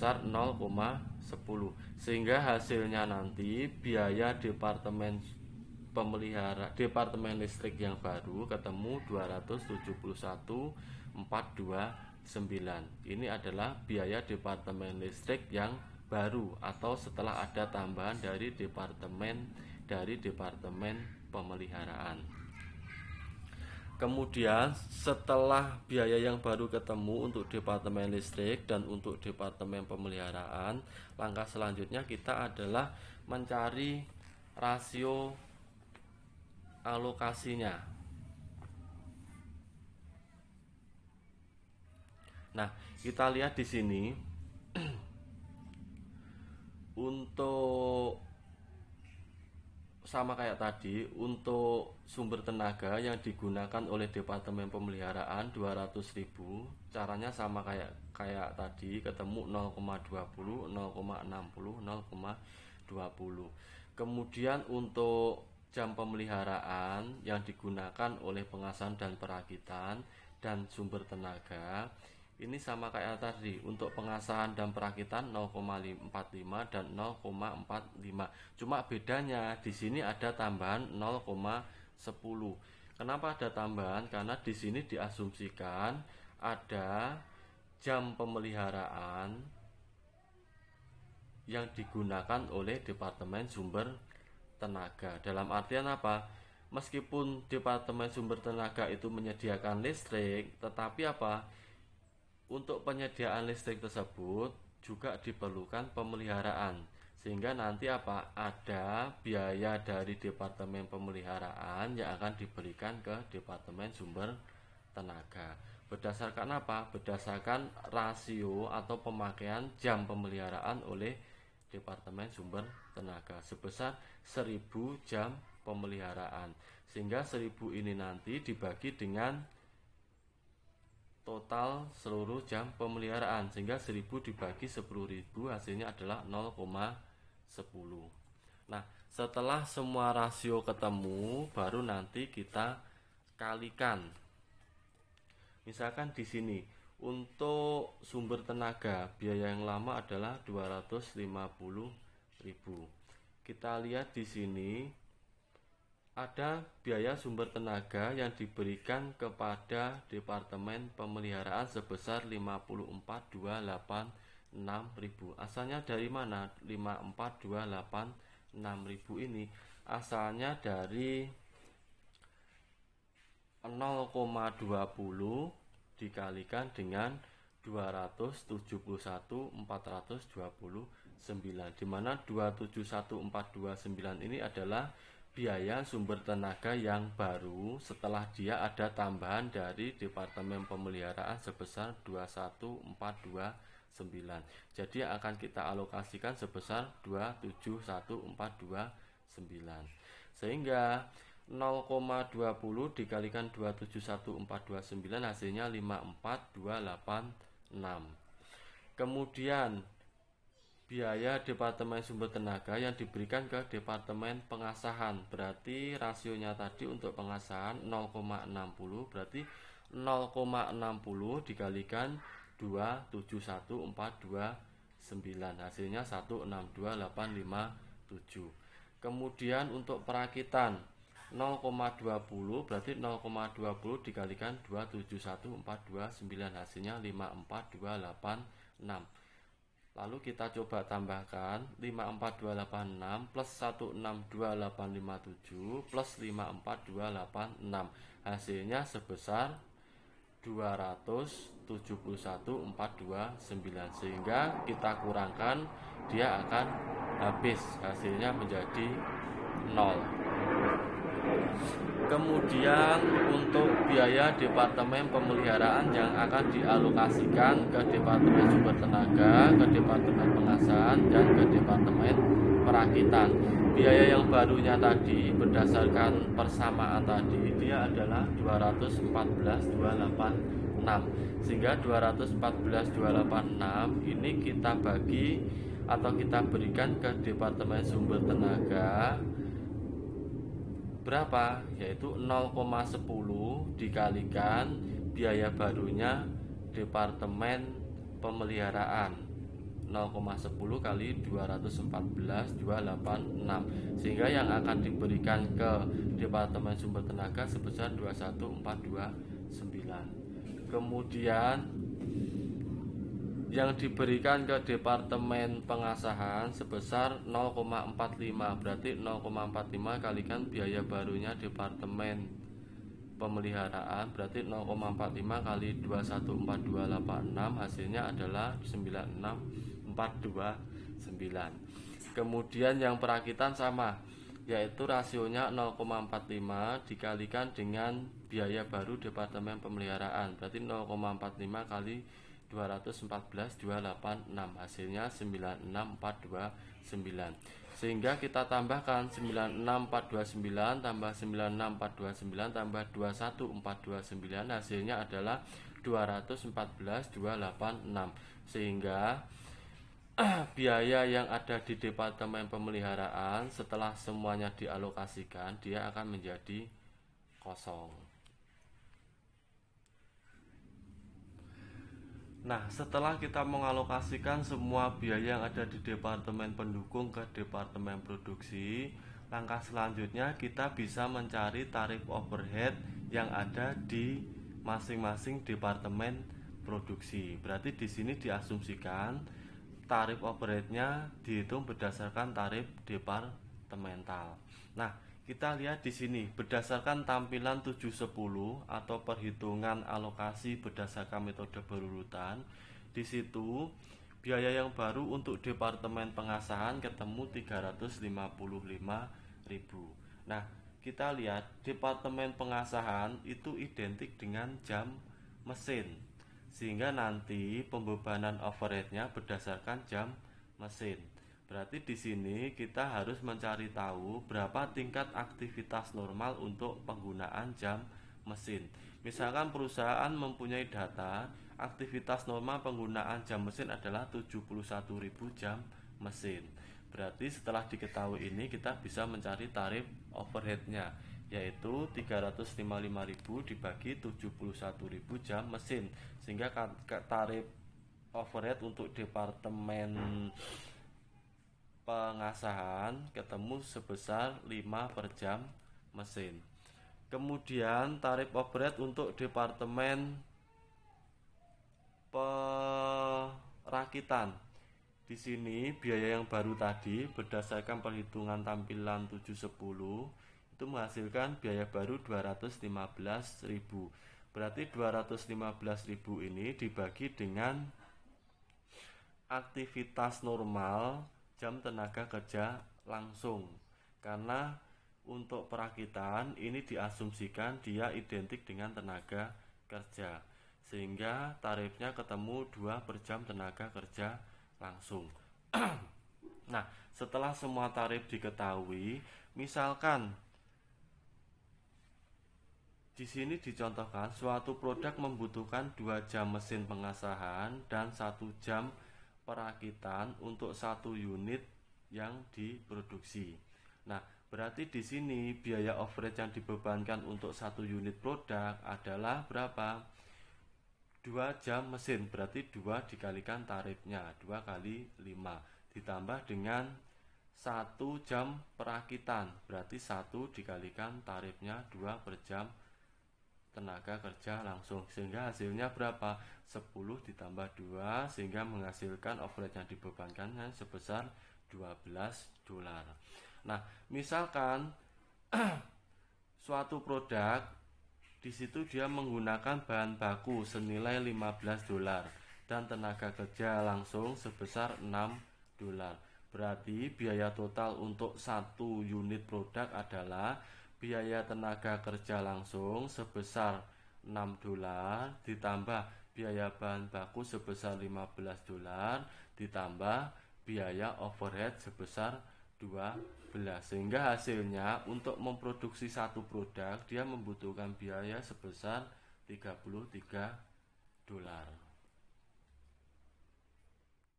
0,10, sehingga hasilnya nanti biaya departemen listrik yang baru ketemu 271.429. Ini adalah biaya departemen listrik yang baru atau setelah ada tambahan dari departemen pemeliharaan. Kemudian setelah biaya yang baru ketemu untuk departemen listrik dan untuk departemen pemeliharaan, langkah selanjutnya kita adalah mencari rasio alokasinya. Nah, kita lihat di sini untuk sama kayak tadi, untuk sumber tenaga yang digunakan oleh departemen pemeliharaan 200.000, caranya sama kayak tadi, ketemu 0,20, 0,60, 0,20. Kemudian untuk jam pemeliharaan yang digunakan oleh pengasahan dan perakitan dan sumber tenaga, ini sama kayak tadi, untuk pengasahan dan perakitan 0,45 dan 0,45. Cuma bedanya di sini ada tambahan 0,10. Kenapa ada tambahan? Karena di sini diasumsikan ada jam pemeliharaan yang digunakan oleh departemen sumber tenaga. Dalam artian apa? Meskipun departemen sumber tenaga itu menyediakan listrik, tetapi apa? Untuk penyediaan listrik tersebut juga diperlukan pemeliharaan, sehingga nanti apa? Ada biaya dari departemen pemeliharaan yang akan diberikan ke departemen sumber tenaga. Berdasarkan apa? Berdasarkan rasio atau pemakaian jam pemeliharaan oleh departemen sumber tenaga sebesar 1000 jam pemeliharaan, sehingga 1000 ini nanti dibagi dengan total seluruh jam pemeliharaan, sehingga 1000 dibagi 10.000 hasilnya adalah 0,10. Nah, setelah semua rasio ketemu, baru nanti kita kalikan. Misalkan di sini untuk sumber tenaga biaya yang lama adalah 250.000. Kita lihat di sini ada biaya sumber tenaga yang diberikan kepada departemen pemeliharaan sebesar 54.286.000. Asalnya dari mana? 54.286.000 ini asalnya dari 0,20 dikalikan dengan 271.429, di mana 271.429 ini adalah biaya sumber tenaga yang baru setelah dia ada tambahan dari departemen pemeliharaan sebesar 21429. Jadi akan kita alokasikan sebesar 271.429, sehingga 0,20 dikalikan 271.429 hasilnya 54.286. Kemudian biaya departemen sumber tenaga yang diberikan ke departemen pengasahan, berarti rasionya tadi untuk pengasahan 0,60, berarti 0,60 dikalikan 271.429 hasilnya 162.857. Kemudian untuk perakitan 0,20 berarti 0,20 dikalikan 271.429 hasilnya 54.286. Lalu kita coba tambahkan 54.286 plus 162.857 plus 54.286, hasilnya sebesar 271.429, sehingga kita kurangkan dia akan habis, hasilnya menjadi 0. Kemudian untuk biaya departemen pemeliharaan yang akan dialokasikan ke departemen sumber tenaga, ke departemen pengasahan, dan ke departemen perakitan. Biaya yang barunya tadi berdasarkan persamaan tadi dia adalah 214.286, sehingga 214.286 ini kita bagi atau kita berikan ke departemen sumber tenaga berapa? Yaitu 0,10 dikalikan biaya barunya departemen pemeliharaan 0,10 kali 214 286, sehingga yang akan diberikan ke Departemen Sumber Tenaga sebesar 21429. Kemudian yang diberikan ke Departemen Pengasahan sebesar 0,45, berarti 0,45 kalikan biaya barunya Departemen Pemeliharaan, berarti 0,45 kali 214286, hasilnya adalah 96429. Kemudian yang perakitan sama, yaitu rasionya 0,45 dikalikan dengan biaya baru Departemen Pemeliharaan, berarti 0,45 kali 214 286, hasilnya 96429. Sehingga kita tambahkan 96429 tambah 96429 tambah 21429, hasilnya adalah 214286. Sehingga biaya yang ada di Departemen Pemeliharaan setelah semuanya dialokasikan, dia akan menjadi kosong. Nah, setelah kita mengalokasikan semua biaya yang ada di Departemen Pendukung ke Departemen Produksi, langkah selanjutnya kita bisa mencari tarif overhead yang ada di masing-masing Departemen Produksi. Berarti di sini diasumsikan tarif overheadnya dihitung berdasarkan tarif departemental. Nah, kita lihat di sini berdasarkan tampilan 710 atau perhitungan alokasi berdasarkan metode berurutan. Di situ biaya yang baru untuk Departemen Pengasahan ketemu 355.000. Nah, kita lihat Departemen Pengasahan itu identik dengan jam mesin, sehingga nanti pembebanan overheadnya berdasarkan jam mesin. Berarti di sini kita harus mencari tahu berapa tingkat aktivitas normal untuk penggunaan jam mesin. Misalkan perusahaan mempunyai data aktivitas normal penggunaan jam mesin adalah 71.000 jam mesin. Berarti setelah diketahui ini kita bisa mencari tarif overheadnya, yaitu 355.000 dibagi 71.000 jam mesin, sehingga tarif overhead untuk Departemen Pengasahan ketemu sebesar 5 per jam mesin. Kemudian tarif overhead untuk Departemen Perakitan. Di sini biaya yang baru tadi berdasarkan perhitungan tampilan 710 itu menghasilkan biaya baru 215.000. Berarti 215.000 ini dibagi dengan aktivitas normal jam tenaga kerja langsung, karena untuk perakitan ini diasumsikan dia identik dengan tenaga kerja, sehingga tarifnya ketemu 2 per jam tenaga kerja langsung. Nah, setelah semua tarif diketahui, misalkan di sini dicontohkan suatu produk membutuhkan 2 jam mesin pengasahan dan 1 jam perakitan untuk 1 unit yang diproduksi. Nah, berarti di sini biaya overhead yang dibebankan untuk 1 unit produk adalah berapa? 2 jam mesin, berarti 2 dikalikan tarifnya, 2 kali 5 ditambah dengan 1 jam perakitan, berarti 1 dikalikan tarifnya 2 per jam tenaga kerja langsung, sehingga hasilnya berapa? 10 ditambah 2, sehingga menghasilkan overhead yang dibebankan sebesar $12. Nah, misalkan suatu produk di situ dia menggunakan bahan baku senilai $15 dan tenaga kerja langsung sebesar $6. Berarti biaya total untuk 1 unit produk adalah biaya tenaga kerja langsung sebesar $6 ditambah biaya bahan baku sebesar $15 ditambah biaya overhead sebesar 12, sehingga hasilnya untuk memproduksi satu produk dia membutuhkan biaya sebesar $33.